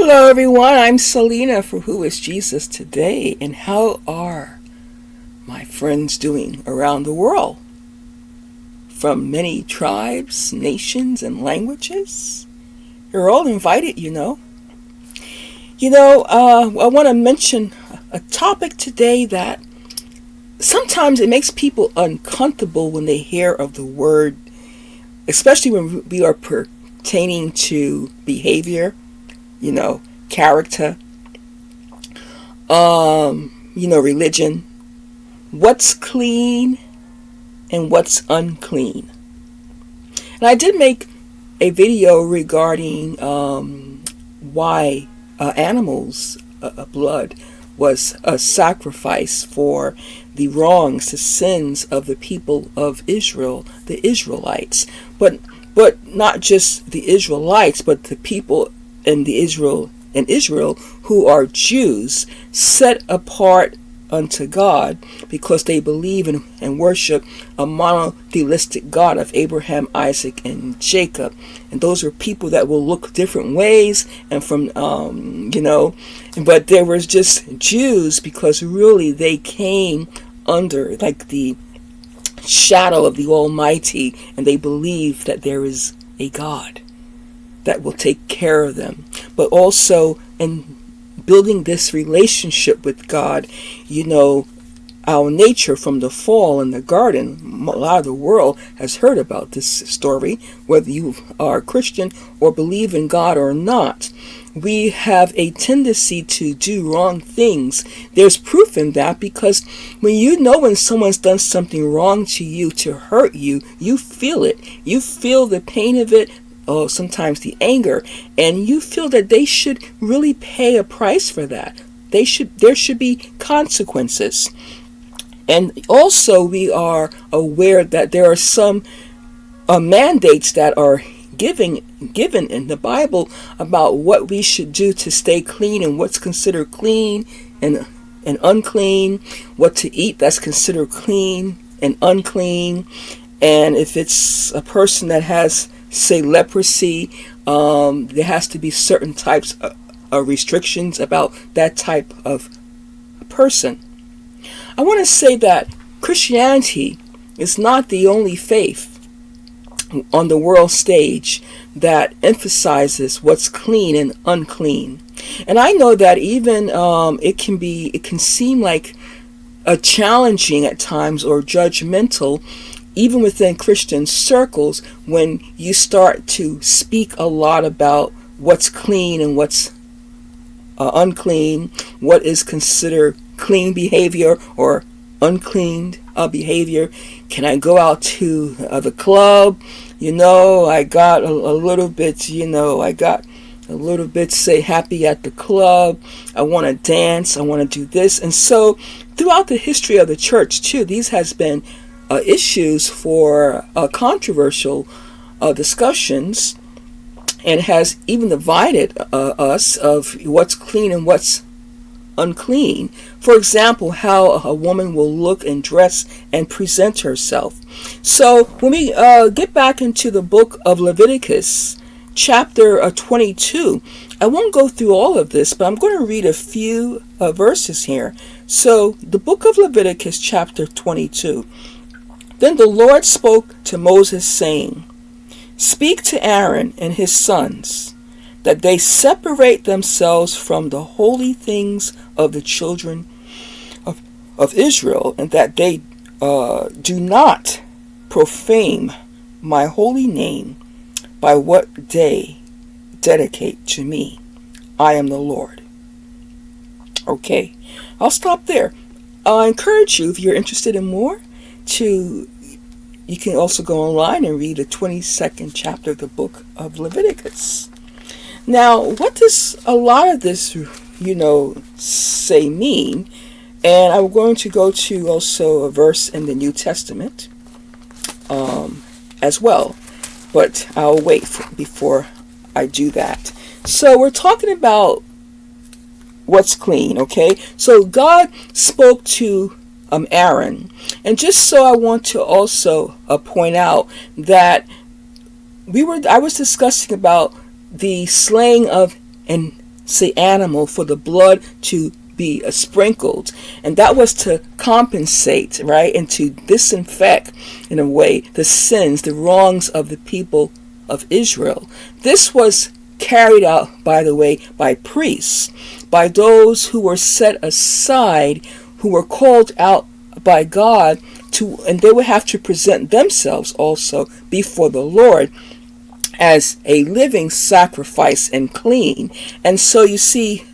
Hello, everyone. I'm Selena for Who is Jesus Today, and how are my friends doing around the world? From many tribes, nations, and languages. You're all invited, I want to mention a topic today that sometimes it makes people uncomfortable when they hear of the word, especially when we are pertaining to behavior, character, religion, what's clean and what's unclean. And I did make a video regarding why animals' blood was a sacrifice for the wrongs, the sins of the people of Israel, the Israelites. But not just the Israelites, but the people in Israel who are Jews, set apart unto God because they believe in and worship a monotheistic God of Abraham, Isaac, and Jacob. And those are people that will look different ways and but there was just Jews because really they came under like the shadow of the Almighty, and they believe that there is a God that will take care of them. But also in building this relationship with God, our nature from the fall in the garden, a lot of the world has heard about this story, whether you are a Christian or believe in God or not. We have a tendency to do wrong things. There's proof in that because when someone's done something wrong to you, to hurt you, you feel it. You feel the pain of it, or sometimes the anger, and you feel that they should really pay a price for that. There should be consequences. And also we are aware that there are some mandates that are given in the Bible about what we should do to stay clean and what's considered clean and unclean, what to eat that's considered clean and unclean. And if it's a person that has, say, leprosy, there has to be certain types of restrictions about that type of person. I want to say that Christianity is not the only faith on the world stage that emphasizes what's clean and unclean. And I know that even it can seem like challenging at times or judgmental, even within Christian circles, when you start to speak a lot about what's clean and what's unclean, what is considered clean behavior or unclean behavior. Can I go out to the club? I got a little bit, say happy at the club. I want to dance. I want to do this. And so throughout the history of the church too, these has been issues for controversial discussions, and has even divided us of what's clean and what's unclean. For example, how a woman will look and dress and present herself. So when we get back into the book of Leviticus, chapter 22, I won't go through all of this, but I'm going to read a few verses here. So the book of Leviticus, chapter 22. Then the Lord spoke to Moses, saying, Speak to Aaron and his sons, that they separate themselves from the holy things of the children of Israel, and that they do not profane my holy name by what they dedicate to me. I am the Lord. Okay, I'll stop there. I encourage you, if you're interested in more, you can also go online and read the 22nd chapter of the book of Leviticus. Now, what does a lot of this, say mean? And I'm going to go to also a verse in the New Testament as well, but I'll wait before I do that. So we're talking about what's clean, okay? So God spoke to Aaron. And just so I want to also point out that I was discussing about the slaying of an say animal, for the blood to be sprinkled, and that was to compensate, right, and to disinfect, in a way, the sins, the wrongs of the people of Israel. This was carried out, by the way, by priests, by those who were set aside, who were called out by God to, and they would have to present themselves also before the Lord as a living sacrifice and clean. And so you see,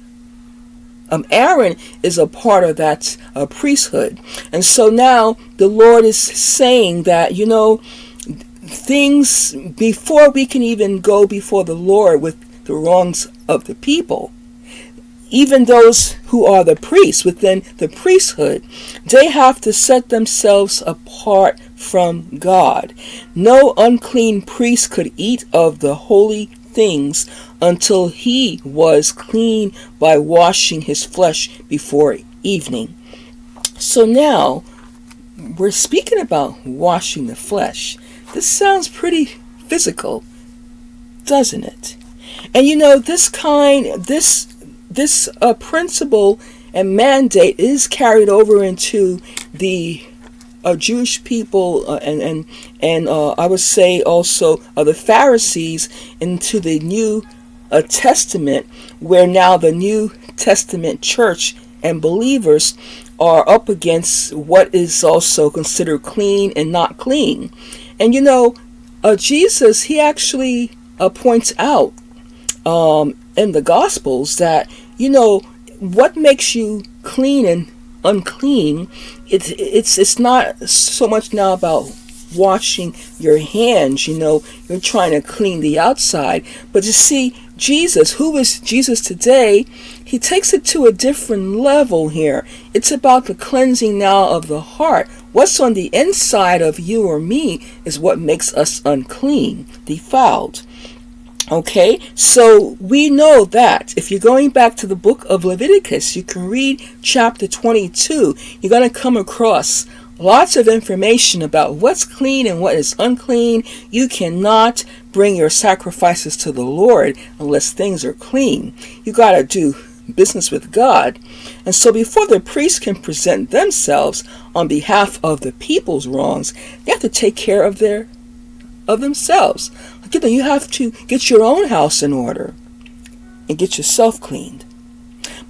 Aaron is a part of that priesthood. And so now the Lord is saying that, things, before we can even go before the Lord with the wrongs of the people, even those who are the priests within the priesthood, they have to set themselves apart from God. No unclean priest could eat of the holy things until he was clean by washing his flesh before evening. So now we're speaking about washing the flesh. This sounds pretty physical, doesn't it? And this principle and mandate is carried over into the Jewish people and I would say also the Pharisees into the New Testament, where now the New Testament church and believers are up against what is also considered clean and not clean. And Jesus, he actually points out in the Gospels that what makes you clean and unclean, it's not so much now about washing your hands. You're trying to clean the outside, but you see, Jesus, who is Jesus today, he takes it to a different level here. It's about the cleansing now of the heart. What's on the inside of you or me is what makes us unclean, defiled. Okay, so we know that if you're going back to the book of Leviticus, you can read chapter 22. You're going to come across lots of information about what's clean and what is unclean. You cannot bring your sacrifices to the Lord unless things are clean. You got to do business with God. And so before the priests can present themselves on behalf of the people's wrongs, they have to take care of themselves. You have to get your own house in order and get yourself cleaned.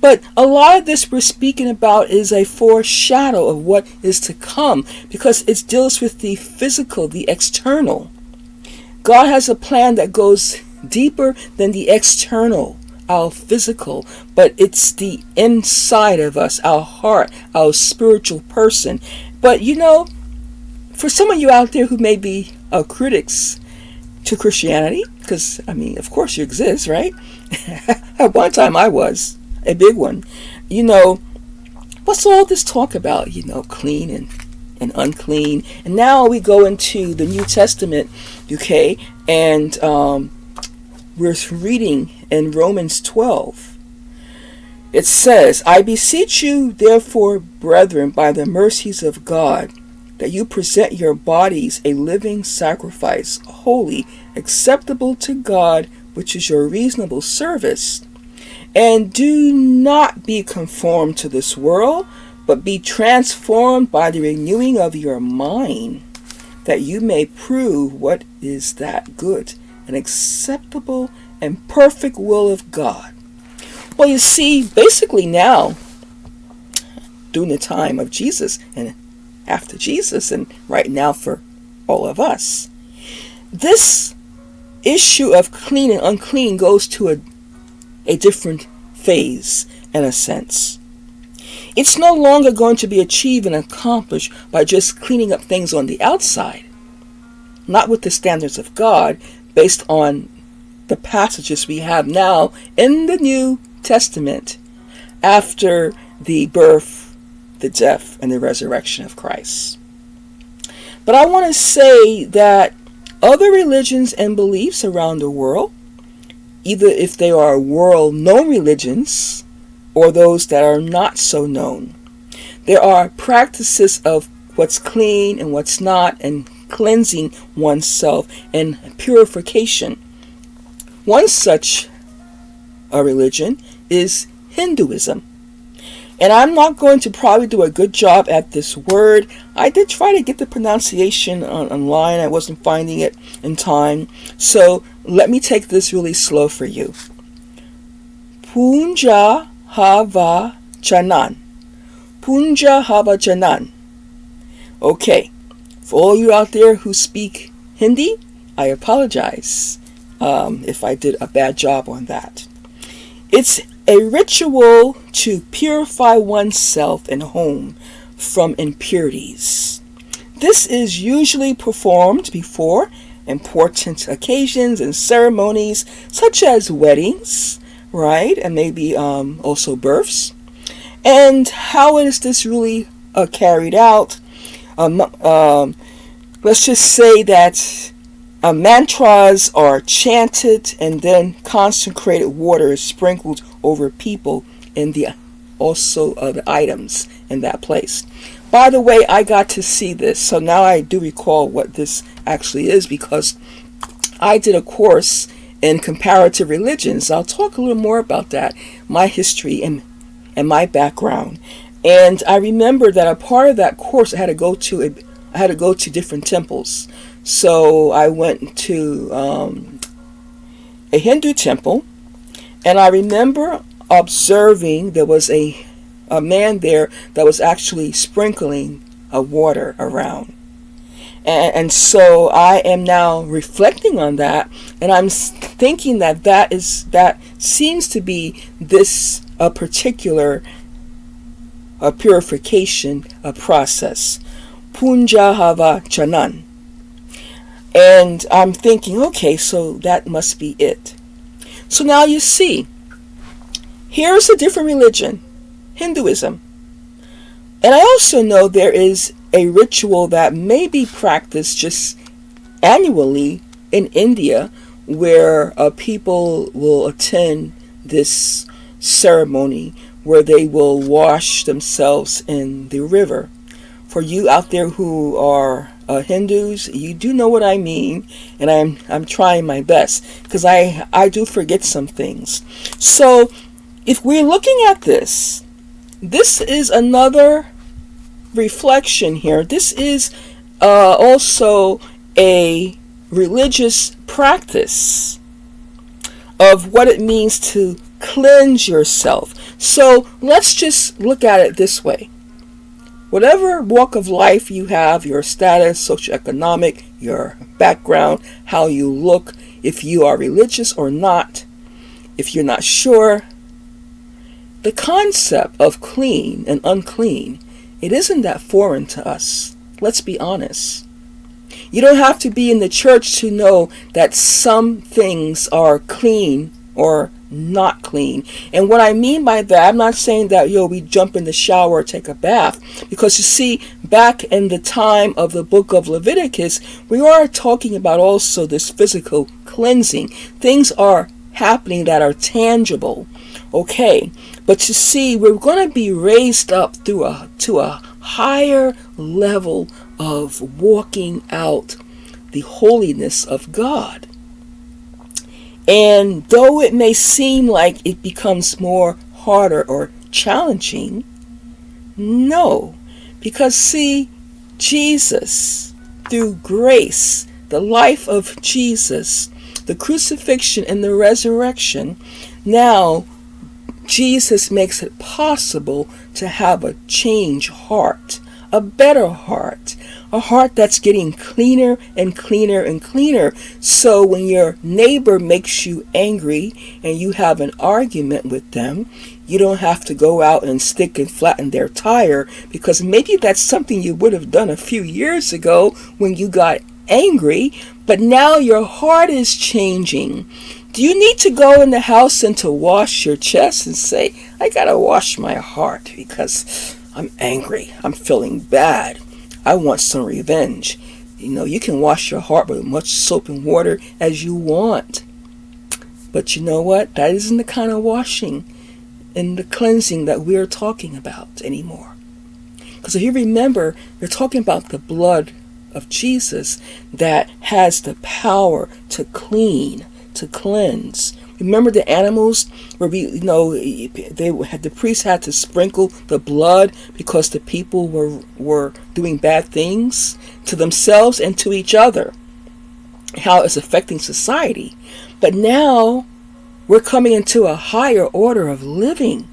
But a lot of this we're speaking about is a foreshadow of what is to come, because it deals with the physical, the external. God has a plan that goes deeper than the external, our physical, but it's the inside of us, our heart, our spiritual person. But for some of you out there who may be critics to Christianity, because of course you exist, right? At one time I was a big one. What's all this talk about? Clean and unclean. And now we go into the New Testament, okay, and we're reading in Romans 12. It says, "I beseech you, therefore, brethren, by the mercies of God, that you present your bodies a living sacrifice, holy, acceptable to God, which is your reasonable service. And do not be conformed to this world, but be transformed by the renewing of your mind, that you may prove what is that good and acceptable and perfect will of God." Well, you see, basically now, during the time of Jesus and after Jesus, and right now for all of us, this issue of clean and unclean goes to a different phase, in a sense. It's no longer going to be achieved and accomplished by just cleaning up things on the outside, not with the standards of God, based on the passages we have now in the New Testament after the birth, the death, and the resurrection of Christ. But I want to say that other religions and beliefs around the world, either if they are world-known religions or those that are not so known, there are practices of what's clean and what's not, and cleansing oneself and purification. One such religion is Hinduism. And I'm not going to probably do a good job at this word. I did try to get the pronunciation online. I wasn't finding it in time. So let me take this really slow for you. Punja Hava Chanan. Punja Hava Chanan. Okay. For all you out there who speak Hindi, I apologize if I did a bad job on that. It's a ritual to purify oneself and home from impurities. This is usually performed before important occasions and ceremonies such as weddings, right? And maybe also births. And how is this really carried out? Let's just say that mantras are chanted and then consecrated water is sprinkled over people and the items in that place. By the way, I got to see this, so now I do recall what this actually is because I did a course in comparative religions. I'll talk a little more about that, my history and my background. And I remember that a part of that course I had to go to different temples. So I went to a Hindu temple, and I remember observing there was a man there that was actually sprinkling water around. And so I am now reflecting on that, and I'm thinking that seems to be this particular purification process. Punja Hava Chanan. And I'm thinking, okay, so that must be it. So now you see, here's a different religion, Hinduism. And I also know there is a ritual that may be practiced just annually in India where people will attend this ceremony where they will wash themselves in the river. For you out there who are Hindus, you do know what I mean, and I'm trying my best because I do forget some things. So if we're looking at this is another reflection here. This is also a religious practice of what it means to cleanse yourself. So let's just look at it this way. Whatever walk of life you have, your status, socioeconomic, your background, how you look, if you are religious or not, if you're not sure, the concept of clean and unclean, it isn't that foreign to us. Let's be honest. You don't have to be in the church to know that some things are clean or not clean. And what I mean by that, I'm not saying that we jump in the shower or take a bath, because you see, back in the time of the book of Leviticus, we are talking about also this physical cleansing. Things are happening that are tangible. Okay, but you see, we're going to be raised up to a higher level of walking out the holiness of God. And though it may seem like it becomes more harder or challenging, no. Because see, Jesus, through grace, the life of Jesus, the crucifixion and the resurrection, now Jesus makes it possible to have a changed heart, a better heart, a heart that's getting cleaner and cleaner and cleaner. So when your neighbor makes you angry and you have an argument with them, you don't have to go out and stick and flatten their tire, because maybe that's something you would have done a few years ago when you got angry, but now your heart is changing. Do you need to go in the house and to wash your chest and say, I gotta wash my heart because I'm angry, I'm feeling bad, I want some revenge? You can wash your heart with as much soap and water as you want. But you know what? That isn't the kind of washing and the cleansing that we're talking about anymore. Because if you remember, we're talking about the blood of Jesus that has the power to clean, to cleanse, Remember the animals where the priests had to sprinkle the blood because the people were doing bad things to themselves and to each other. How it's affecting society. But now we're coming into a higher order of living.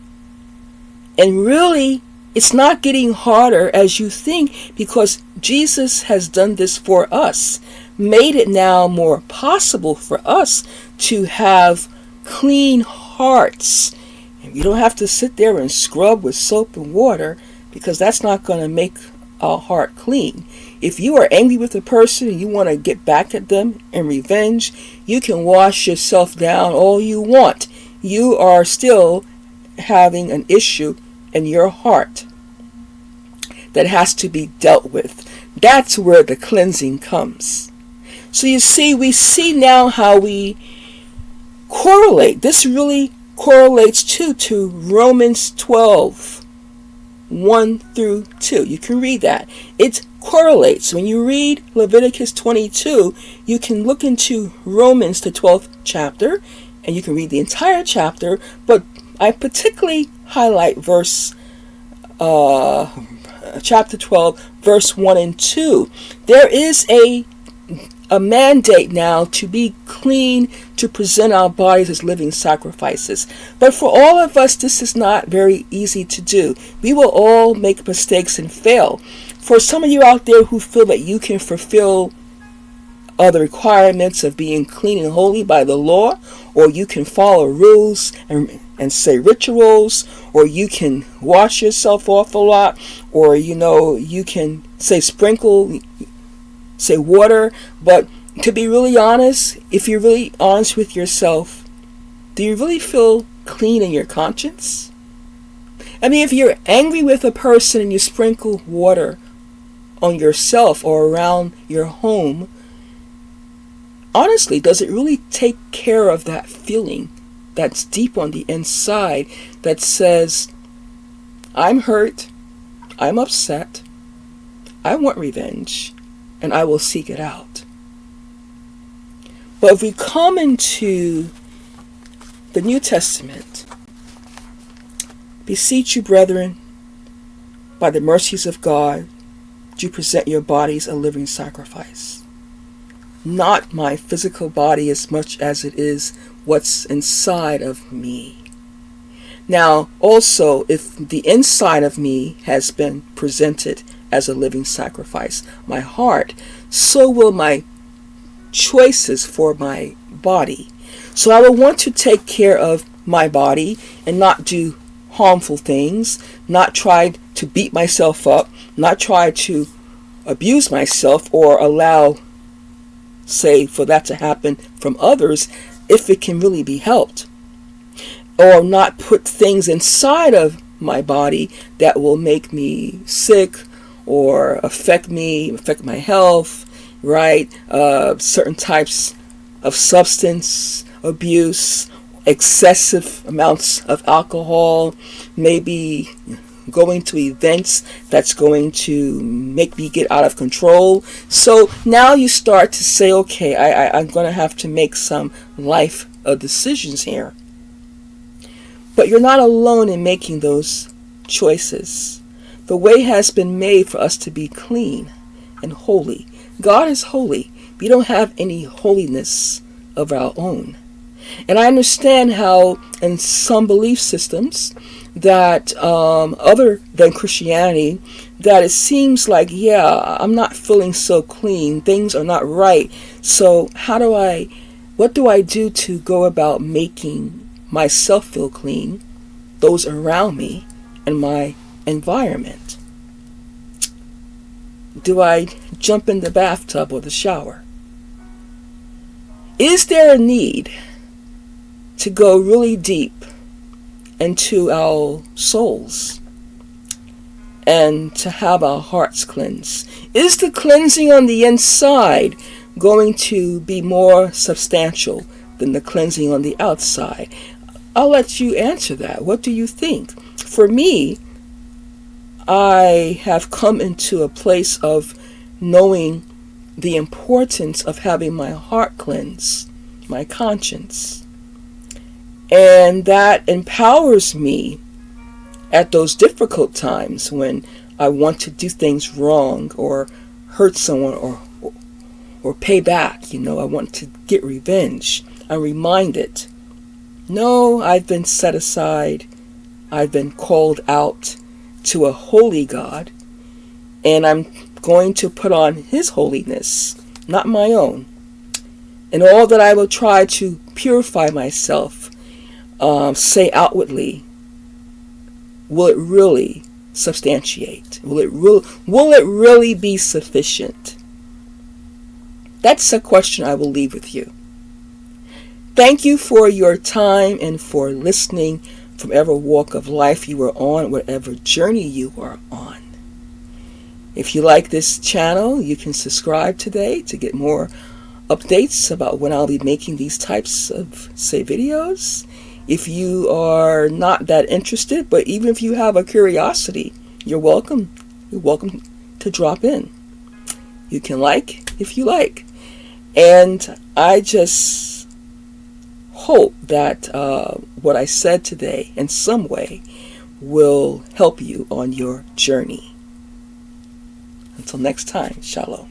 And really, it's not getting harder as you think, because Jesus has done this for us, made it now more possible for us to have clean hearts. And you don't have to sit there and scrub with soap and water, because that's not going to make our heart clean. If you are angry with a person and you want to get back at them in revenge, you can wash yourself down all you want. You are still having an issue in your heart that has to be dealt with. That's where the cleansing comes. So you see, we see now how we correlate. This really correlates to Romans 12, 1 through 2. You can read that. It correlates. When you read Leviticus 22, you can look into Romans, the 12th chapter, and you can read the entire chapter, but I particularly highlight chapter 12, verse 1 and 2. There is a mandate now to be clean, to present our bodies as living sacrifices. But for all of us, this is not very easy to do. We will all make mistakes and fail. For some of you out there who feel that you can fulfill the requirements of being clean and holy by the law, or you can follow rules and say rituals, or you can wash yourself off a lot, or you can say sprinkle, say water. But to be really honest, if you're really honest with yourself, do you really feel clean in your conscience? I mean, if you're angry with a person and you sprinkle water on yourself or around your home, honestly, does it really take care of that feeling that's deep on the inside that says, I'm hurt, I'm upset, I want revenge, and I will seek it out? But if we come into the New Testament, beseech you, brethren, by the mercies of God, to present your bodies a living sacrifice. Not my physical body as much as it is what's inside of me. Now, also, if the inside of me has been presented as a living sacrifice, my heart, so will my choices for my body. So I will want to take care of my body and not do harmful things, not try to beat myself up, not try to abuse myself or allow, say, for that to happen from others if it can really be helped, or not put things inside of my body that will make me sick or affect my health, right? Certain types of substance abuse, excessive amounts of alcohol, maybe going to events that's going to make me get out of control. So now you start to say, okay, I'm going to have to make some life decisions here. But you're not alone in making those choices. The way has been made for us to be clean and holy. God is holy. We don't have any holiness of our own. And I understand how in some belief systems that other than Christianity, that it seems like, yeah, I'm not feeling so clean, things are not right. So what do I do to go about making myself feel clean, those around me, and my environment? Do I jump in the bathtub or the shower? Is there a need to go really deep into our souls and to have our hearts cleansed? Is the cleansing on the inside going to be more substantial than the cleansing on the outside? I'll let you answer that. What do you think? For me, I have come into a place of knowing the importance of having my heart cleansed, my conscience. And that empowers me at those difficult times when I want to do things wrong or hurt someone or pay back. I want to get revenge. I'm reminded, no, I've been set aside. I've been called out to a holy God, and I'm going to put on His holiness, not my own. And all that I will try to purify myself, say outwardly, will it really substantiate? Will it really be sufficient? That's a question I will leave with you. Thank you for your time and for listening from whatever walk of life you are on, whatever journey you are on. If you like this channel, you can subscribe today to get more updates about when I'll be making these types of, videos. If you are not that interested, but even if you have a curiosity, you're welcome. You're welcome to drop in. You can like if you like. And I just hope that what I said today in some way will help you on your journey. Until next time, Shalom.